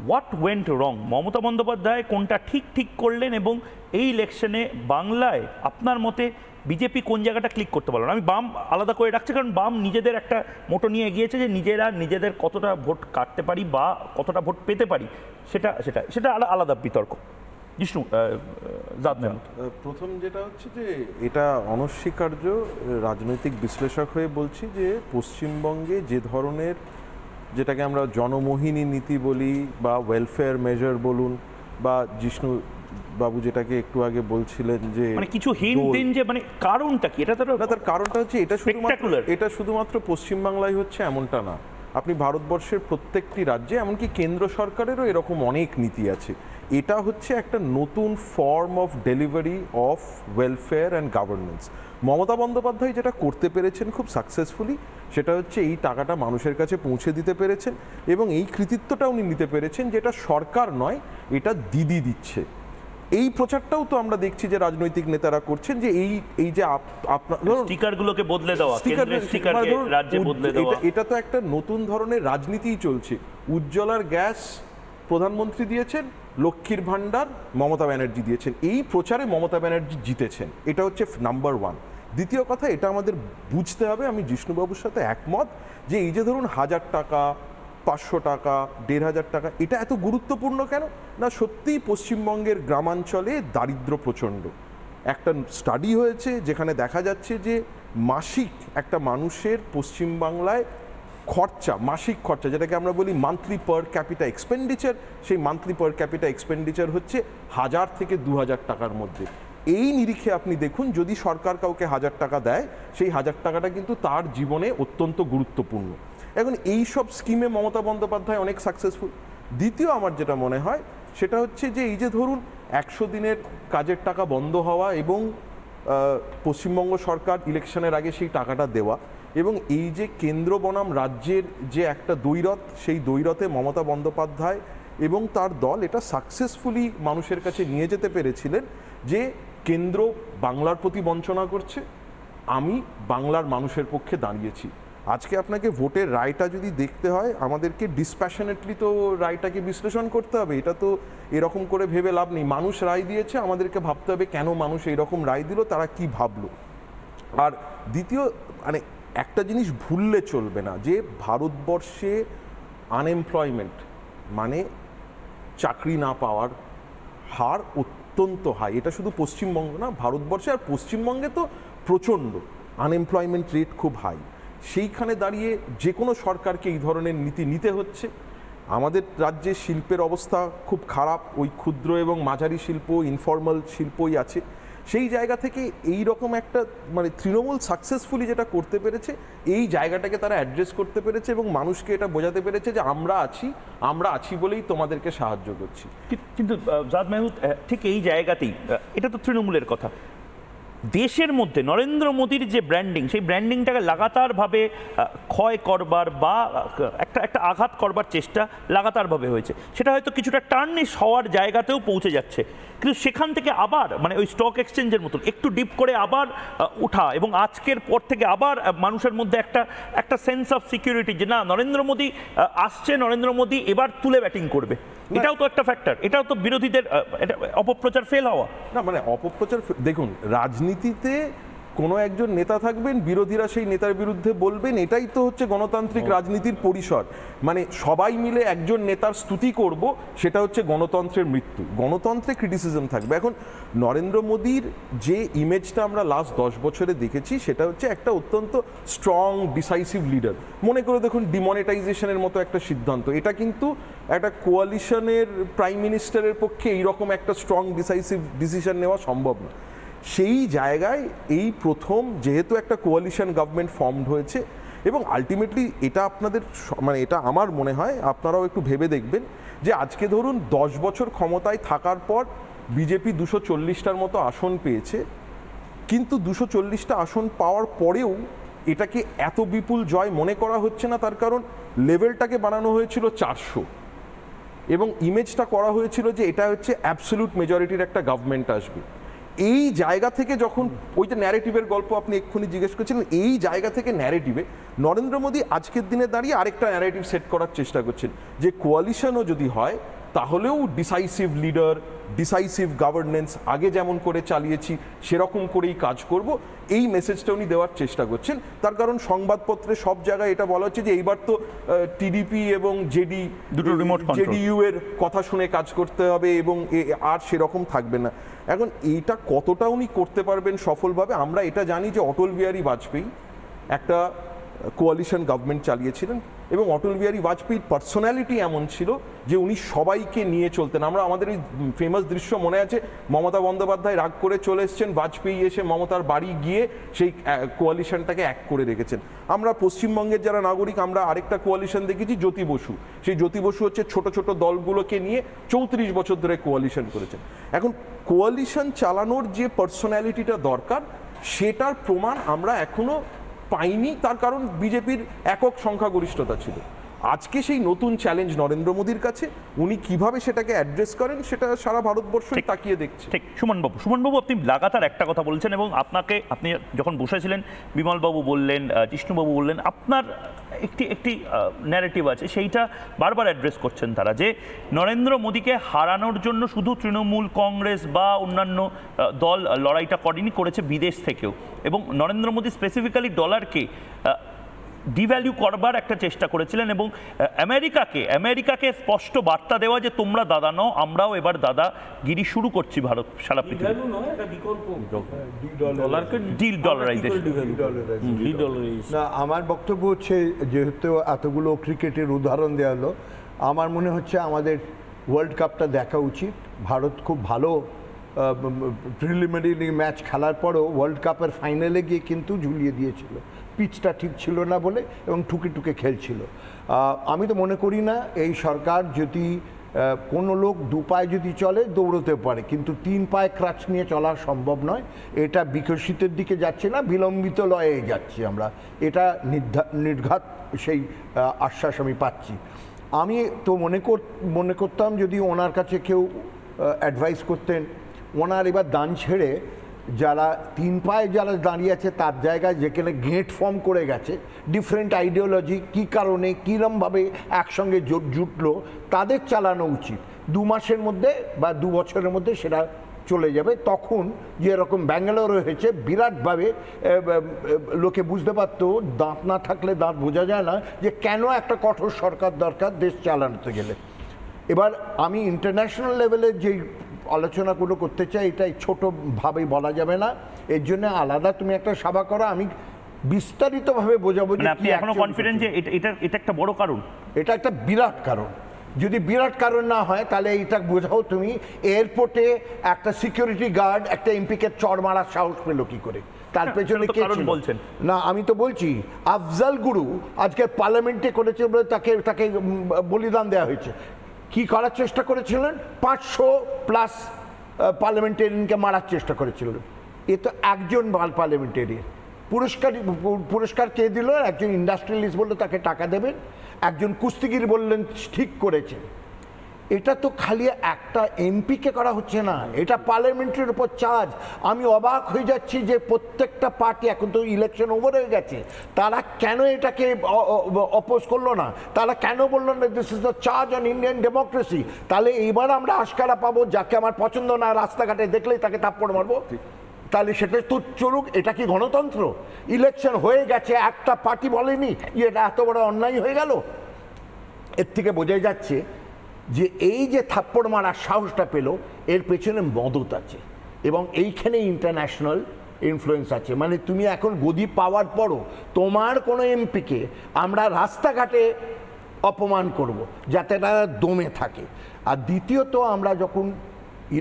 What went রং? মমতা বন্দ্যোপাধ্যায় কোনটা ঠিক ঠিক করলেন এবং এই ইলেকশনে বাংলায় আপনার মতে বিজেপি কোন জায়গাটা ক্লিক করতে পারলো না? আমি বাম আলাদা করে রাখছি, কারণ বাম নিজেদের একটা মোটো নিয়ে এগিয়েছে যে নিজেদের কতটা ভোট কাটতে পারি বা কতটা ভোট পেতে পারি, সেটা সেটা সেটা আলাদা বিতর্ক। জিষ্ণু, প্রথম যেটা হচ্ছে যে এটা অনস্বীকার্য, রাজনৈতিক বিশ্লেষক হয়ে বলছি যে পশ্চিমবঙ্গে যে ধরনের, যেটাকে আমরা জনমোহিনী নীতি বলি বা ওয়েলফেয়ার মেজার বলুন, বা জিষ্ণু বাবু যেটাকে একটু আগে বলছিলেন যে মানে কিছু হিন্ট দিন যে মানে কারণটা কি, এটা তো তার কারণটা হচ্ছে এটা শুধুমাত্র পশ্চিমবাংলায় হচ্ছে এমনটা না, আপনি ভারতবর্ষের প্রত্যেকটি রাজ্যে, এমনকি কেন্দ্র সরকারেরও এরকম অনেক নীতি আছে। এটা হচ্ছে একটা নতুন form of delivery of welfare and governance. Mamata Bandyopadhyay যেটা করতে পেরেছেন খুব সাকসেসফুলি, সেটা হচ্ছে এই টাকাটা মানুষের কাছে পৌঁছে দিতে পেরেছেন এবং এই কৃতিত্বটা উনি নিতে পেরেছেন, যেটা সরকার নয়, এটা দিদি দিচ্ছে। এই প্রচারটাও তো আমরা দেখছি যে রাজনৈতিক নেতারা করছেন, যে এই যে আপনার স্টিকারগুলোকে বদলে দেওয়া, এটা তো একটা নতুন ধরনের রাজনীতি চলছে। উজ্জ্বলার গ্যাস প্রধানমন্ত্রী দিয়েছেন, লক্ষ্মীর ভাণ্ডার মমতা ব্যানার্জি দিয়েছেন, এই প্রচারে মমতা ব্যানার্জি জিতেছেন, এটা হচ্ছে নাম্বার ওয়ান। দ্বিতীয় কথা, এটা আমাদের বুঝতে হবে, আমি জিষ্ণুবাবুর সাথে একমত, যে এই যে ধরুন 1000 টাকা, 500 টাকা, 1500 টাকা, এটা এত গুরুত্বপূর্ণ কেন না? সত্যিই পশ্চিমবঙ্গের গ্রামাঞ্চলে দারিদ্র্য প্রচণ্ড। একটা স্টাডি হয়েছে যেখানে দেখা যাচ্ছে যে মাসিক একটা মানুষের পশ্চিমবাংলায় খরচা, মাসিক খরচা, যেটাকে আমরা বলি মান্থলি পার ক্যাপিটা এক্সপেন্ডিচার, সেই মান্থলি পার ক্যাপিটা এক্সপেন্ডিচার হচ্ছে 1000 থেকে 2000 টাকার মধ্যে। এই নিরিখে আপনি দেখুন, যদি সরকার কাউকে 1000 টাকা দেয়, সেই 1000 টাকাটা কিন্তু তার জীবনে অত্যন্ত গুরুত্বপূর্ণ। এখন এই সব স্কিমে মমতা বন্দ্যোপাধ্যায় অনেক সাকসেসফুল। দ্বিতীয় আমার যেটা মনে হয় সেটা হচ্ছে যে এই যে ধরুন 100 দিনের কাজের টাকা বন্ধ হওয়া এবং পশ্চিমবঙ্গ সরকার ইলেকশনের আগে সেই টাকাটা দেওয়া, এবং এই যে কেন্দ্র বনাম রাজ্যের যে একটা দ্বৈরথ, সেই দ্বৈরথে মমতা বন্দ্যোপাধ্যায় এবং তার দল এটা সাকসেসফুলি মানুষের কাছে নিয়ে যেতে পেরেছিলেন, যে কেন্দ্র বাংলার প্রতি বঞ্চনা করছে, আমি বাংলার মানুষের পক্ষে দাঁড়িয়েছি। আজকে আপনাকে ভোটের রায়টা যদি দেখতে হয়, আমাদেরকে ডিসপ্যাশনেটলি তো রায়টাকে বিশ্লেষণ করতে হবে, এটা তো এরকম করে ভেবে লাভ নেই। মানুষ রায় দিয়েছে, আমাদেরকে ভাবতে হবে কেন মানুষ এইরকম রায় দিল, তারা কি ভাবলো। আর দ্বিতীয়, মানে একটা জিনিস ভুললে চলবে না, যে ভারতবর্ষে আনএমপ্লয়মেন্ট মানে চাকরি না পাওয়ার হার অত্যন্ত হাই। এটা শুধু পশ্চিমবঙ্গ না, ভারতবর্ষে, আর পশ্চিমবঙ্গে তো প্রচণ্ড আনএমপ্লয়মেন্ট রেট খুব হাই। সেইখানে দাঁড়িয়ে যে কোনো সরকারকে এই ধরনের নীতি নিতে হচ্ছে। আমাদের রাজ্যে শিল্পের অবস্থা খুব খারাপ, ওই ক্ষুদ্র এবং মাঝারি শিল্প, ইনফর্মাল শিল্পই আছে। সেই জায়গা থেকে এই রকম একটা, মানে তৃণমূল সাকসেসফুলি যেটা করতে পেরেছে, এই জায়গাটাকে তারা অ্যাড্রেস করতে পেরেছে এবং মানুষকে এটা বোঝাতে পেরেছে যে আমরা আছি বলেই তোমাদেরকে সাহায্য করছি। কিন্তু জাদ মাহমুদ, ঠিক এই জায়গাতেই, এটা তো তৃণমূলের কথা, দেশের মধ্যে নরেন্দ্র মোদীর যে ব্র্যান্ডিং, সেই ব্র্যান্ডিংটাকে লাগাতারভাবে ক্ষয় করবার বা একটা আঘাত করবার চেষ্টা লাগাতারভাবে হয়েছে। সেটা হয়তো কিছুটা টার্নিশ হওয়ার জায়গাতেও পৌঁছে যাচ্ছে, কিন্তু সেখান থেকে আবার মানে ওই স্টক এক্সচেঞ্জের মতন একটু ডিপ করে আবার ওঠা, এবং আজকের পর থেকে আবার মানুষের মধ্যে একটা সেন্স অফ সিকিউরিটি, যে না, নরেন্দ্র মোদী আসছে, নরেন্দ্র মোদী এবার তুলে ব্যাটিং করবে, এটাও তো একটা ফ্যাক্টর। এটাও তো বিরোধীদের অপপ্রচার ফেল হওয়া না, মানে অপপ্রচার, দেখুন রাজনীতিতে কোনো একজন নেতা থাকবেন, বিরোধীরা সেই নেতার বিরুদ্ধে বলবেন, এটাই তো হচ্ছে গণতান্ত্রিক রাজনীতির পরিসর। মানে সবাই মিলে একজন নেতার স্তুতি করব, সেটা হচ্ছে গণতন্ত্রের মৃত্যু। গণতন্ত্রে ক্রিটিসিজম থাকবে। এখন নরেন্দ্র মোদীর যে ইমেজটা আমরা লাস্ট 10 বছরে দেখেছি, সেটা হচ্ছে একটা অত্যন্ত স্ট্রং ডিসাইসিভ লিডার। মনে করে দেখুন ডিমনিটাইজেশনের মতো একটা সিদ্ধান্ত, এটা কিন্তু একটা কোয়ালিশনের প্রাইম মিনিস্টারের পক্ষে এইরকম একটা স্ট্রং ডিসাইসিভ ডিসিশন নেওয়া সম্ভব না। সেই জায়গায় এই প্রথম যেহেতু একটা কোয়ালিশন গভর্নমেন্ট ফর্মড হয়েছে, এবং আলটিমেটলি এটা আপনাদের, মানে এটা আমার মনে হয় আপনারাও একটু ভেবে দেখবেন, যে আজকে ধরুন 10 বছর ক্ষমতায় থাকার পর বিজেপি 240টার মতো আসন পেয়েছে, কিন্তু 240টা আসন পাওয়ার পরেও এটাকে এত বিপুল জয় মনে করা হচ্ছে না। তার কারণ লেভেলটাকে বানানো হয়েছিল 400, এবং ইমেজটা করা হয়েছিল যে এটা হচ্ছে অ্যাবসলিউট মেজরিটির একটা গভর্নমেন্ট আসবে। এই জায়গা থেকে যখন ওই যে ন্যারেটিভের গল্প আপনি এক্ষুনি জিজ্ঞেস করছিলেন, এই জায়গা থেকে ন্যারেটিভে নরেন্দ্র মোদী আজকের দিনে দাঁড়িয়ে আরেকটা ন্যারেটিভ সেট করার চেষ্টা করছেন যে কোয়ালিশনও যদি হয় তাহলেও ডিসাইসিভ লিডার, ডিসাইসিভ গভর্নেন্স আগে যেমন করে চালিয়েছি সেরকম করেই কাজ করব, এই মেসেজটা উনি দেওয়ার চেষ্টা করছেন। তার কারণ সংবাদপত্রে সব জায়গায় এটা বলা হচ্ছে যে এইবার তো টিডিপি এবং জেডিইউ এর কথা শুনে কাজ করতে হবে এবং আর সেরকম থাকবে না। এখন এইটা কতটা উনি করতে পারবেন সফলভাবে, আমরা এটা জানি যে অটল বিহারী বাজপেয়ী একটা কোয়ালিশন গভর্নমেন্ট চালিয়েছিলেন এবং অটল বিহারী বাজপেয়ীর পার্সোনালিটি এমন ছিল যে উনি সবাইকে নিয়ে চলতেন। আমাদের এই ফেমাস দৃশ্য মনে আছে, মমতা বন্দ্যোপাধ্যায় রাগ করে চলে এসছেন, বাজপেয়ী এসে মমতার বাড়ি গিয়ে সেই কোয়ালিশনটাকে এক করে রেখেছেন। আমরা পশ্চিমবঙ্গের যারা নাগরিক আমরা আরেকটা কোয়ালিশন দেখেছি, জ্যোতি বসু। সেই জ্যোতি বসু হচ্ছে ছোট ছোট দলগুলোকে নিয়ে 34 বছর ধরে কোয়ালিশন করেছেন। এখন কোয়ালিশন চালানোর যে পার্সোনালিটিটা দরকার সেটার প্রমাণ আমরা এখনো পাইনি, তার কারণ বিজেপির একক সংখ্যাগরিষ্ঠতা ছিল। আজকে সেই নতুন চ্যালেঞ্জ নরেন্দ্র মোদীর কাছে, উনি কিভাবে সেটাকে অ্যাড্রেস করেন সেটা সারা ভারতবর্ষই তাকিয়ে দেখছে। ঠিক, সুমনবাবু আপনি লাগাতার একটা কথা বলছেন এবং আপনি যখন বসেছিলেন বিমলবাবু বললেন, জিষ্ণুবাবু বললেন, আপনার একটি ন্যারেটিভ আছে, সেইটা বারবার অ্যাড্রেস করছেন তারা, যে নরেন্দ্র মোদীকে হারানোর জন্য শুধু তৃণমূল, কংগ্রেস বা অন্যান্য দল লড়াইটা করেছে বিদেশ থেকেও, এবং নরেন্দ্র মোদী স্পেসিফিক্যালি ডলারকে ডিভ্যালু করবার একটা চেষ্টা করেছিলেন এবং আমেরিকাকে স্পষ্ট বার্তা দেওয়া যে তোমরা দাদা নও, আমরাও এবার দাদাগিরি শুরু করছি ভারত সারা পৃথিবী। আমার বক্তব্য হচ্ছে, যেহেতু এতগুলো ক্রিকেটের উদাহরণ দেওয়া হলো, আমার মনে হচ্ছে আমাদের ওয়ার্ল্ড কাপটা দেখা উচিত। ভারত খুব ভালো প্রিলিমিনারি ম্যাচ খেলার পরও ওয়ার্ল্ড কাপের ফাইনালে গিয়ে কিন্তু ঝুলিয়ে দিয়েছিল, পিচটা ঠিক ছিল না বলে, এবং ঠুকে ঠুকে খেলছিল। আমি তো মনে করি না এই সরকার যদি কোনো লোক দু পায়ে যদি চলে দৌড়তে পারে, কিন্তু 3 পায়ে ক্রাচ নিয়ে চলা সম্ভব নয়। এটা বিকশিতের দিকে যাচ্ছে না, বিলম্বিত লয়ে যাচ্ছি আমরা, এটা নির্ঘাত সেই আশ্বাস আমি পাচ্ছি। আমি তো মনে করতাম যদি ওনার কাছে কেউ অ্যাডভাইস করতেন, ওনার এবার দান ছেড়ে যারা 3 পায়ে যারা দাঁড়িয়ে আছে তার জায়গায় যেখানে গেট ফর্ম করে গেছে, ডিফারেন্ট আইডিওলজি কী কারণে কীরমভাবে একসঙ্গে জুটলো, তাদের চালানো উচিত। 2 মাসের মধ্যে বা 2 বছরের মধ্যে সেটা চলে যাবে। তখন যেরকম ব্যাঙ্গালোর হয়েছে, বিরাটভাবে লোকে বুঝতে পারতো, দাঁত না থাকলে দাঁত বোঝা যায় না, যে কেন একটা কঠোর সরকার দরকার দেশ চালানোতে গেলে। এবার আমি ইন্টারন্যাশনাল লেভেলের যেই আলোচনাগুলো করতে চাই, এটাই ছোটোভাবেই বলা যাবে না, এর জন্য আলাদা তুমি একটা সভা করো, আমি বিস্তারিতভাবে বোঝাবো। আপনি এখনো কনফিডেন্ট যে এটা একটা বড় কারণ? এটা একটা বিরাট কারণ। যদি বিরাট কারণ না হয় তাহলে এটা বোঝাও তুমি, এয়ারপোর্টে একটা সিকিউরিটি গার্ড একটা এমপিকে চড় মারার সাহস পেল কি করে, তার পেছনে কে বলছেন? না, আমি তো বলছি আফজাল গুরু আজকে পার্লামেন্টে করেছে বলে তাকে বলিদান দেওয়া হয়েছে। কি করার চেষ্টা করেছিলেন? 500+ পার্লামেন্টেরিয়ানকে মারার চেষ্টা করেছিলেন। এ তো একজন পার্লামেন্টেরিয়ান। পুরস্কার কে দিল? একজন ইন্ডাস্ট্রিয়ালিস্ট বললো তাকে টাকা দেবেন, একজন কুস্তিগির বললেন ঠিক করেছেন। এটা তো খালি একটা এমপিকে করা হচ্ছে না, এটা পার্লামেন্টের উপর চার্জ। আমি অবাক হয়ে যাচ্ছি যে প্রত্যেকটা পার্টি, এখন তো ইলেকশন ওভার হয়ে গেছে, তারা কেন এটাকে অপোজ করলো না? তারা কেন বললো না this is the charge on Indian democracy? তাহলে এইবার আমরা আশকারা পাবো, যাকে আমার পছন্দ না রাস্তাঘাটে দেখলেই তাকে থাপ্পড় মারবো, তাহলে সেটা তো চলুক। এটা কি গণতন্ত্র? ইলেকশন হয়ে গেছে, একটা পার্টি বলেনি এটা এত বড় অন্যায় হয়ে গেল। এর থেকে বোঝা যাচ্ছে যে এই যে থাপ্পড় মারার সাহসটা পেল, এর পেছনে মদত আছে এবং এইখানে ইন্টারন্যাশনাল ইনফ্লুয়েন্স আছে। মানে তুমি এখন গদি পাওয়ার পরও তোমার কোনো এমপিকে আমরা রাস্তাঘাটে অপমান করব যাতে তারা দমে থাকে। আর দ্বিতীয়ত, আমরা যখন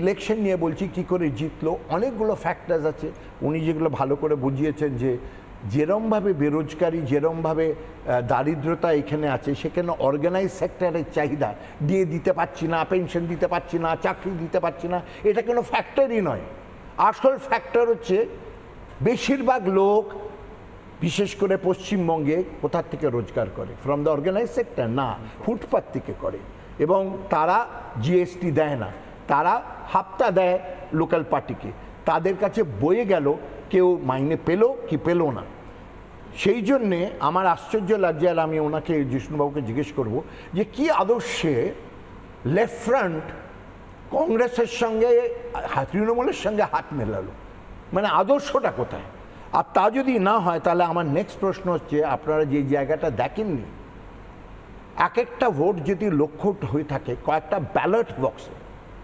ইলেকশন নিয়ে বলছি কি করে জিতলো, অনেকগুলো ফ্যাক্টরস আছে। উনি যেগুলো ভালো করে বুঝিয়েছেন যে যেরমভাবে বেরোজগারি, যেরমভাবে দারিদ্রতা এখানে আছে, সেখানে অর্গানাইজ সেক্টরের চাহিদা দিয়ে দিতে পারছি না, পেনশন দিতে পারছি না, চাকরি দিতে পারছি না, এটা কোনো ফ্যাক্টরই নয়। আসল ফ্যাক্টর হচ্ছে বেশিরভাগ লোক, বিশেষ করে পশ্চিমবঙ্গে, কোথার থেকে রোজগার করে? ফ্রম দ্য অর্গানাইজ সেক্টর না, ফুটপাথ থেকে করে। এবং তারা জিএসটি দেয় না, তারা হাপ্তা দেয় লোকাল পার্টিকে, তাদের কাছে বয়ে গেল, কেউ মাইনে পেল কি পেল না। সেই জন্যে আমার আশ্চর্য লাগছে, আর আমি ওনাকে জিষ্ণুবাবুকে জিজ্ঞেস করব যে কি আদর্শে লেফট ফ্রন্ট কংগ্রেসের সঙ্গে তৃণমূলের সঙ্গে হাত মেলালো, মানে আদর্শটা কোথায়? আর তা যদি না হয় তাহলে আমার নেক্সট প্রশ্ন হচ্ছে, আপনারা যে জায়গাটা দেখেননি, এক একটা ভোট যদি লক্ষ্য হয়ে থাকে কয়েকটা ব্যালট বক্সে,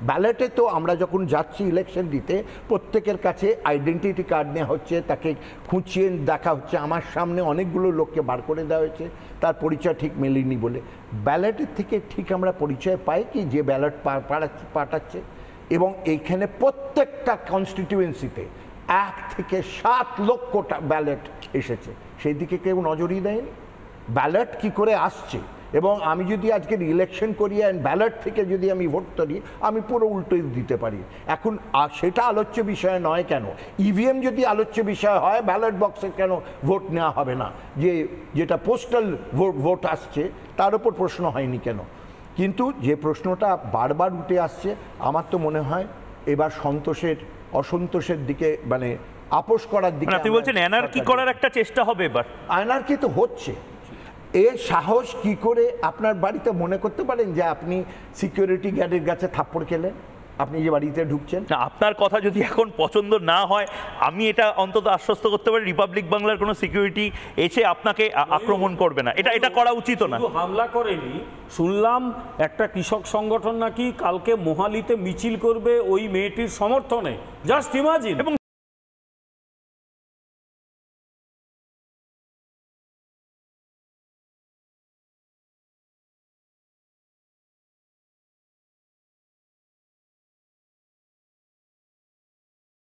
ব্যালটে তো আমরা যখন যাচ্ছি ইলেকশন দিতে প্রত্যেকের কাছে আইডেন্টিটি কার্ড নেওয়া হচ্ছে, তাকে খুঁচিয়ে দেখা হচ্ছে। আমার সামনে অনেকগুলো লোককে বার করে দেওয়া হয়েছে তার পরিচয় ঠিক মেলেনি বলে। ব্যালটের থেকে ঠিক আমরা পরিচয় পাই কি যে ব্যালট পাঠাচ্ছে? এবং এইখানে প্রত্যেকটা কনস্টিটিউয়েন্সিতে 1 থেকে 7 লক্ষটা ব্যালট এসেছে, সেই দিকে কেউ নজরই দেয়নি। ব্যালট কি করে আসছে? এবং আমি যদি আজকের ইলেকশন করি অ্যান্ড ব্যালট থেকে যদি আমি ভোট করি, আমি পুরো উল্টো দিতে পারি। এখন সেটা আলোচ্য বিষয় নয় কেন? ইভিএম যদি আলোচ্য বিষয় হয়, ব্যালট বক্সে কেন ভোট নেওয়া হবে না? যেটা পোস্টাল ভোট আসছে তার উপর প্রশ্ন হয়নি কেন? কিন্তু যে প্রশ্নটা বারবার উঠে আসছে, আমার তো মনে হয় এবার অসন্তোষের দিকে, মানে আপোষ করার দিকে। আপনি বলছেন অ্যানার্কি করার একটা চেষ্টা হবে এবার? অ্যানার্কি তো হচ্ছে। এর সাহস কি করে? আপনার বাড়িতে মনে করতে পারেন যে আপনি সিকিউরিটি গার্ডের কাছে থাপ্পড় খেলেন আপনি যে বাড়িতে ঢুকছেন? না, আপনার কথা যদি এখন পছন্দ না হয়, আমি এটা অন্তত আশ্বস্ত করতে পারি, রিপাবলিক বাংলার কোনো সিকিউরিটি এসে আপনাকে আক্রমণ করবে না। এটা করা উচিত না। হামলা করেনি, শুনলাম একটা কৃষক সংগঠন নাকি কালকে মোহালিতে মিছিল করবে ওই মেয়েটির সমর্থনে। Just imagine. এবং